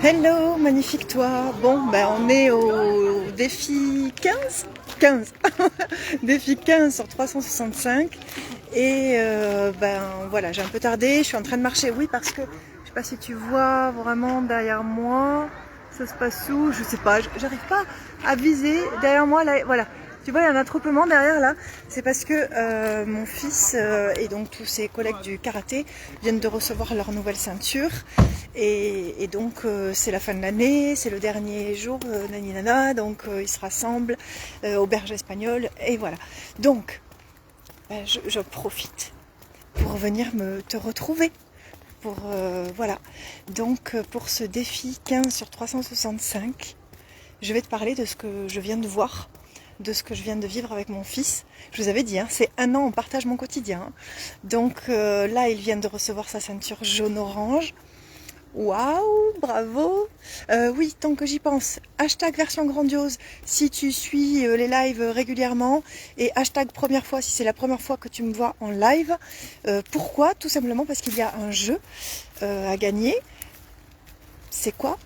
Hello, magnifique toi. Bon, ben on est au défi 15, 15. Défi 15 sur 365. Et ben voilà, j'ai un peu tardé, je suis en train de marcher. Oui, parce que je sais pas si tu vois vraiment derrière moi. Ça se passe où? Je sais pas, j'arrive pas à viser. Derrière moi, là, voilà. Tu vois, il y a un attroupement derrière là. C'est parce que mon fils et donc tous ses collègues du karaté viennent de recevoir leur nouvelle ceinture. Et donc c'est la fin de l'année, c'est le dernier jour, nani nana, donc ils se rassemblent au Berge espagnol. Et voilà. Donc, je profite pour venir te retrouver. Pour, voilà. Donc pour ce défi 15 sur 365, je vais te parler de ce que je viens de voir, de ce que je viens de vivre avec mon fils. Je vous avais dit, hein, c'est un an, on partage mon quotidien. Donc là, il vient de recevoir sa ceinture jaune-orange. Waouh, bravo. Oui, tant que j'y pense, hashtag version grandiose si tu suis les lives régulièrement et hashtag première fois si c'est la première fois que tu me vois en live. Pourquoi? Tout simplement parce qu'il y a un jeu à gagner. C'est quoi?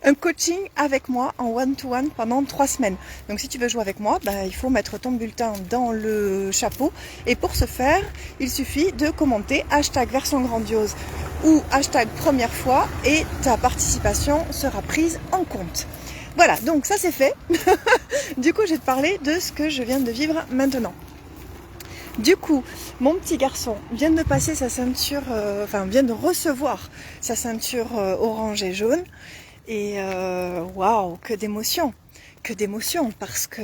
Un coaching avec moi en one-to-one pendant 3 semaines. Donc si tu veux jouer avec moi, il faut mettre ton bulletin dans le chapeau. Et pour ce faire, il suffit de commenter hashtag version grandiose ou hashtag première fois et ta participation sera prise en compte. Voilà, donc ça c'est fait. Du coup, je vais te parler de ce que je viens de vivre maintenant. Du coup, mon petit garçon vient de passer sa ceinture, vient de recevoir sa ceinture orange et jaune. Et waouh, que d'émotions! Que d'émotions, parce que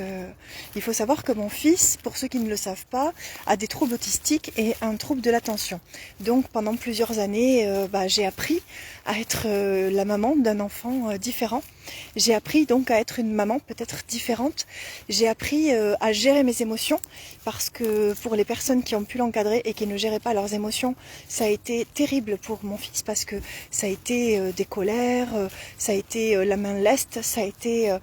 il faut savoir que mon fils, pour ceux qui ne le savent pas, a des troubles autistiques et un trouble de l'attention. Donc pendant plusieurs années, j'ai appris à être la maman d'un enfant différent. J'ai appris donc à être une maman peut-être différente. J'ai appris à gérer mes émotions, parce que pour les personnes qui ont pu l'encadrer et qui ne géraient pas leurs émotions, ça a été terrible pour mon fils, parce que ça a été des colères, ça a été la main leste, ça a été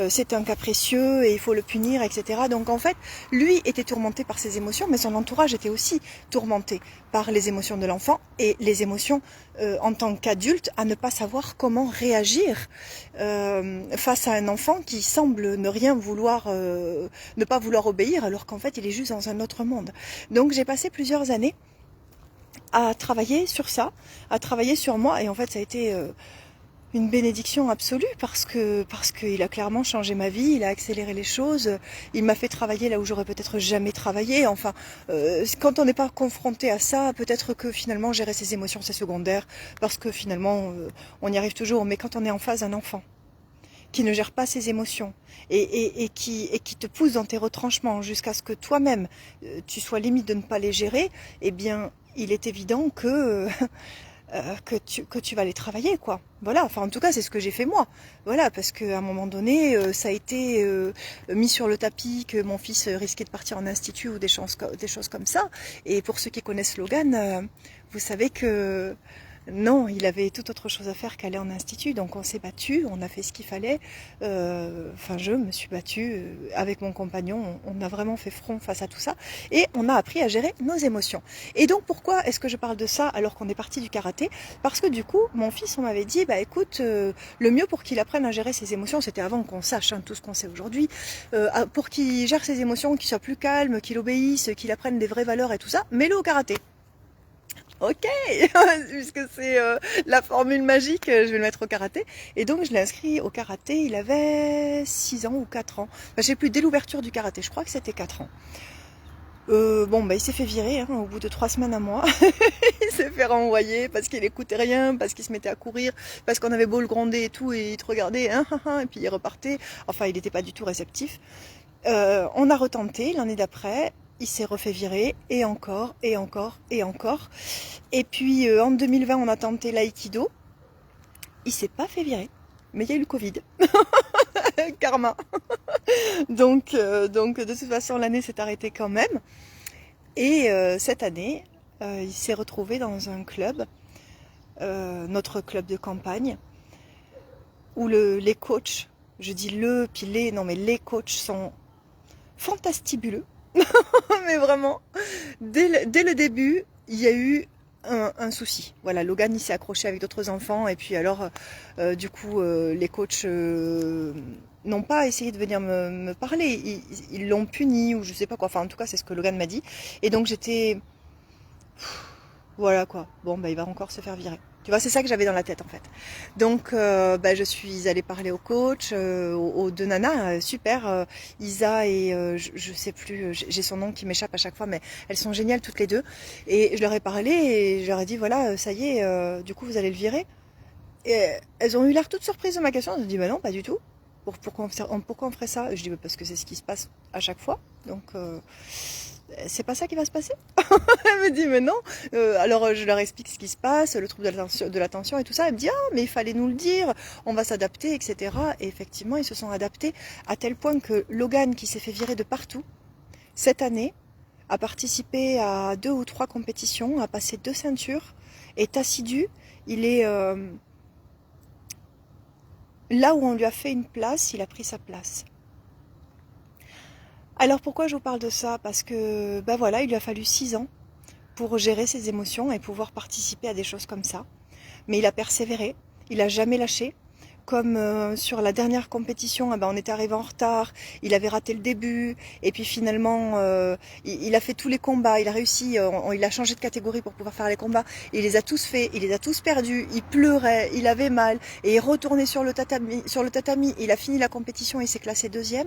c'est un capricieux et il faut le punir, etc. Donc en fait, lui était tourmenté par ses émotions, mais son entourage était aussi tourmenté par les émotions de l'enfant et les émotions en tant qu'adulte, à ne pas savoir comment réagir face à un enfant qui semble ne rien vouloir, ne pas vouloir obéir, alors qu'en fait il est juste dans un autre monde. Donc j'ai passé plusieurs années à travailler sur ça, à travailler sur moi, et en fait ça a été une bénédiction absolue, parce qu'il a clairement changé ma vie, il a accéléré les choses, il m'a fait travailler là où j'aurais peut-être jamais travaillé. Enfin, quand on n'est pas confronté à ça, peut-être que finalement gérer ses émotions c'est secondaire, parce que finalement on y arrive toujours. Mais quand on est en face d'un enfant qui ne gère pas ses émotions et qui te pousse dans tes retranchements jusqu'à ce que toi-même tu sois limite de ne pas les gérer, eh bien il est évident que que tu vas les travailler, quoi. Voilà, enfin en tout cas c'est ce que j'ai fait moi. Voilà, parce qu'à un moment donné, ça a été mis sur le tapis que mon fils risquait de partir en institut ou des choses comme ça. Et pour ceux qui connaissent Logan, vous savez que non, il avait tout autre chose à faire qu'aller en institut. Donc on s'est battu, on a fait ce qu'il fallait. Je me suis battue avec mon compagnon. On a vraiment fait front face à tout ça. Et on a appris à gérer nos émotions. Et donc pourquoi est-ce que je parle de ça alors qu'on est parti du karaté? Parce que du coup, mon fils, on m'avait dit, écoute, le mieux pour qu'il apprenne à gérer ses émotions, c'était avant qu'on sache tout ce qu'on sait aujourd'hui, pour qu'il gère ses émotions, qu'il soit plus calme, qu'il obéisse, qu'il apprenne des vraies valeurs et tout ça, mets-le au karaté. Ok, puisque c'est la formule magique, je vais le mettre au karaté. Et donc je l'ai inscrit au karaté, il avait 6 ans ou 4 ans. Je sais plus, dès l'ouverture du karaté, je crois que c'était 4 ans. Il s'est fait virer au bout de 3 semaines à moi. Il s'est fait renvoyer parce qu'il écoutait rien, parce qu'il se mettait à courir, parce qu'on avait beau le gronder et tout, et il te regardait, et puis il repartait. Enfin, il n'était pas du tout réceptif. On a retenté l'année d'après, il s'est refait virer, et encore, et encore, et encore. Et puis en 2020, on a tenté l'aïkido, il s'est pas fait virer, mais il y a eu le Covid. Karma. Donc de toute façon, l'année s'est arrêtée quand même. Et cette année, il s'est retrouvé dans un club, notre club de campagne, où les coachs, je dis puis les coachs sont fantastibuleux. Mais vraiment, dès le début, il y a eu un souci. Voilà, Logan il s'est accroché avec d'autres enfants et puis alors du coup les coachs n'ont pas essayé de venir me parler, ils l'ont puni ou je sais pas quoi, enfin en tout cas c'est ce que Logan m'a dit et donc j'étais voilà quoi, bon bah il va encore se faire virer. Tu vois, c'est ça que j'avais dans la tête en fait. Donc bah, je suis allée parler au coach, aux deux nanas, super, Isa et je sais plus, j'ai son nom qui m'échappe à chaque fois, mais elles sont géniales toutes les deux. Et je leur ai parlé et je leur ai dit voilà, ça y est, du coup vous allez le virer. Et elles ont eu l'air toutes surprises de ma question. Elles ont dit bah non, pas du tout. Pourquoi on ferait ça? Je dis bah, parce que c'est ce qui se passe à chaque fois. Donc c'est pas ça qui va se passer. Elle me dit mais non. Alors je leur explique ce qui se passe, le trouble de l'attention et tout ça. Elle me dit ah mais il fallait nous le dire, on va s'adapter, etc. Et effectivement ils se sont adaptés à tel point que Logan qui s'est fait virer de partout cette année a participé à 2 ou 3 compétitions, a passé 2 ceintures, est assidu. Il est là où on lui a fait une place, il a pris sa place. Alors pourquoi je vous parle de ça? Parce que ben voilà, il lui a fallu 6 ans pour gérer ses émotions et pouvoir participer à des choses comme ça. Mais il a persévéré, il a jamais lâché. Comme sur la dernière compétition, eh ben on était arrivé en retard, il avait raté le début, et puis finalement il a fait tous les combats, il a réussi, il a changé de catégorie pour pouvoir faire les combats, il les a tous faits, il les a tous perdus, il pleurait, il avait mal, et il est retourné sur le tatami, il a fini la compétition et il s'est classé 2e.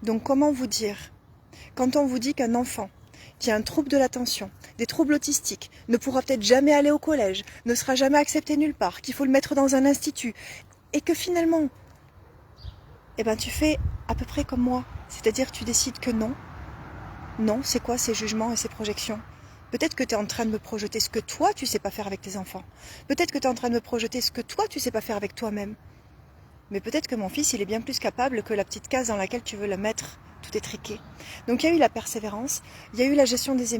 Donc comment vous dire, quand on vous dit qu'un enfant qui a un trouble de l'attention, des troubles autistiques, ne pourra peut-être jamais aller au collège, ne sera jamais accepté nulle part, qu'il faut le mettre dans un institut, et que finalement, eh ben, tu fais à peu près comme moi, c'est-à-dire tu décides que non. Non, c'est quoi ces jugements et ces projections? Peut-être que tu es en train de me projeter ce que toi tu sais pas faire avec tes enfants. Peut-être que tu es en train de me projeter ce que toi tu sais pas faire avec toi-même. Mais peut-être que mon fils, il est bien plus capable que la petite case dans laquelle tu veux le mettre. Tout est triqué. Donc il y a eu la persévérance, il y a eu la gestion des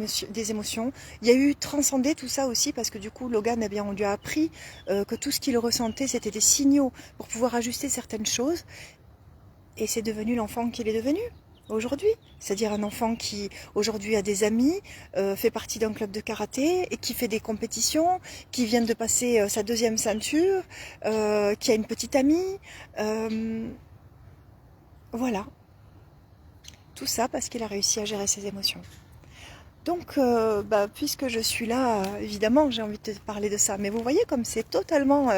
émotions, il y a eu transcender tout ça aussi parce que du coup Logan, eh bien, on lui a appris que tout ce qu'il ressentait c'était des signaux pour pouvoir ajuster certaines choses et c'est devenu l'enfant qu'il est devenu aujourd'hui. C'est-à-dire un enfant qui aujourd'hui a des amis, fait partie d'un club de karaté et qui fait des compétitions, qui vient de passer sa 2e ceinture, qui a une petite amie. Voilà. Tout ça parce qu'il a réussi à gérer ses émotions. Donc, puisque je suis là, évidemment, j'ai envie de te parler de ça. Mais vous voyez comme c'est totalement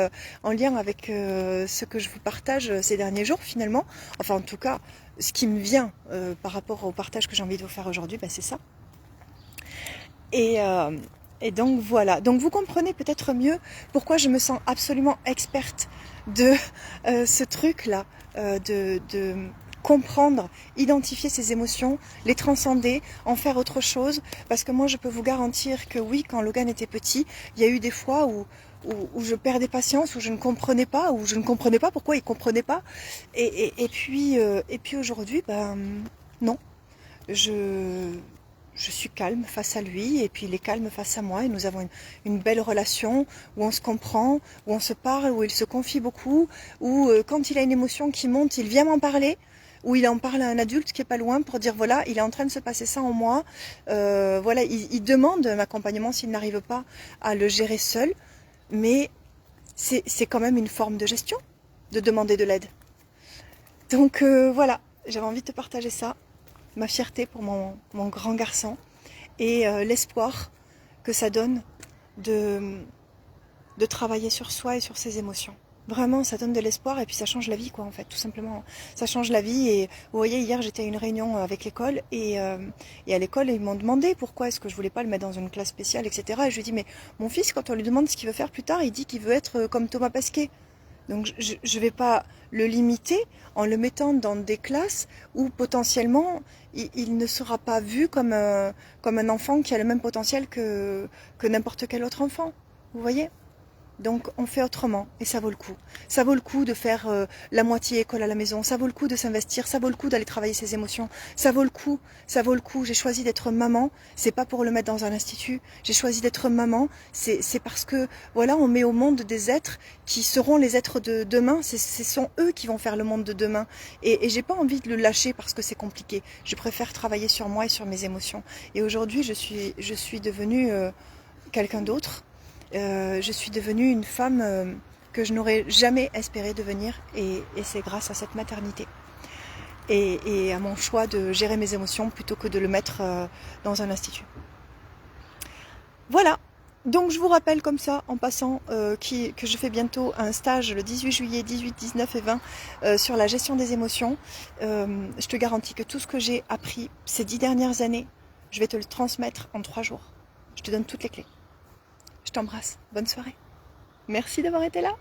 en lien avec ce que je vous partage ces derniers jours, finalement. Enfin, en tout cas, ce qui me vient par rapport au partage que j'ai envie de vous faire aujourd'hui, c'est ça. Et donc, voilà. Donc, vous comprenez peut-être mieux pourquoi je me sens absolument experte de ce truc-là, de comprendre, identifier ses émotions, les transcender, en faire autre chose. Parce que moi, je peux vous garantir que oui, quand Logan était petit, il y a eu des fois où je perdais patience, où je ne comprenais pas pourquoi il comprenait pas. Et puis aujourd'hui, non. Je suis calme face à lui et puis il est calme face à moi et nous avons une belle relation où on se comprend, où on se parle, où il se confie beaucoup, où quand il a une émotion qui monte, il vient m'en parler, où il en parle à un adulte qui est pas loin pour dire voilà, il est en train de se passer ça en moi, voilà, il demande un accompagnement s'il n'arrive pas à le gérer seul, mais c'est quand même une forme de gestion de demander de l'aide. Donc voilà, j'avais envie de te partager ça. Ma fierté pour mon grand garçon et l'espoir que ça donne de travailler sur soi et sur ses émotions. Vraiment, ça donne de l'espoir et puis ça change la vie, quoi, en fait, tout simplement. Ça change la vie et vous voyez, hier, j'étais à une réunion avec l'école et à l'école, ils m'ont demandé pourquoi est-ce que je voulais pas le mettre dans une classe spéciale, etc. Et je lui ai dit, mais mon fils, quand on lui demande ce qu'il veut faire plus tard, il dit qu'il veut être comme Thomas Pesquet. Donc je ne vais pas le limiter en le mettant dans des classes où potentiellement il ne sera pas vu comme un enfant qui a le même potentiel que n'importe quel autre enfant. Vous voyez ? Donc on fait autrement et ça vaut le coup. Ça vaut le coup de faire la moitié école à la maison, ça vaut le coup de s'investir, ça vaut le coup d'aller travailler ses émotions, ça vaut le coup, ça vaut le coup. J'ai choisi d'être maman, c'est pas pour le mettre dans un institut, j'ai choisi d'être maman, c'est parce que voilà, on met au monde des êtres qui seront les êtres de demain, ce sont eux qui vont faire le monde de demain et j'ai pas envie de le lâcher parce que c'est compliqué. Je préfère travailler sur moi et sur mes émotions. Et aujourd'hui, je suis devenue quelqu'un d'autre. Je suis devenue une femme que je n'aurais jamais espéré devenir, et c'est grâce à cette maternité. Et à mon choix de gérer mes émotions plutôt que de le mettre dans un institut. Voilà, donc je vous rappelle comme ça en passant que je fais bientôt un stage le 18 juillet, 18, 19 et 20 sur la gestion des émotions. Je te garantis que tout ce que j'ai appris ces 10 dernières années, je vais te le transmettre en 3 jours. Je te donne toutes les clés. Je t'embrasse, bonne soirée. Merci d'avoir été là.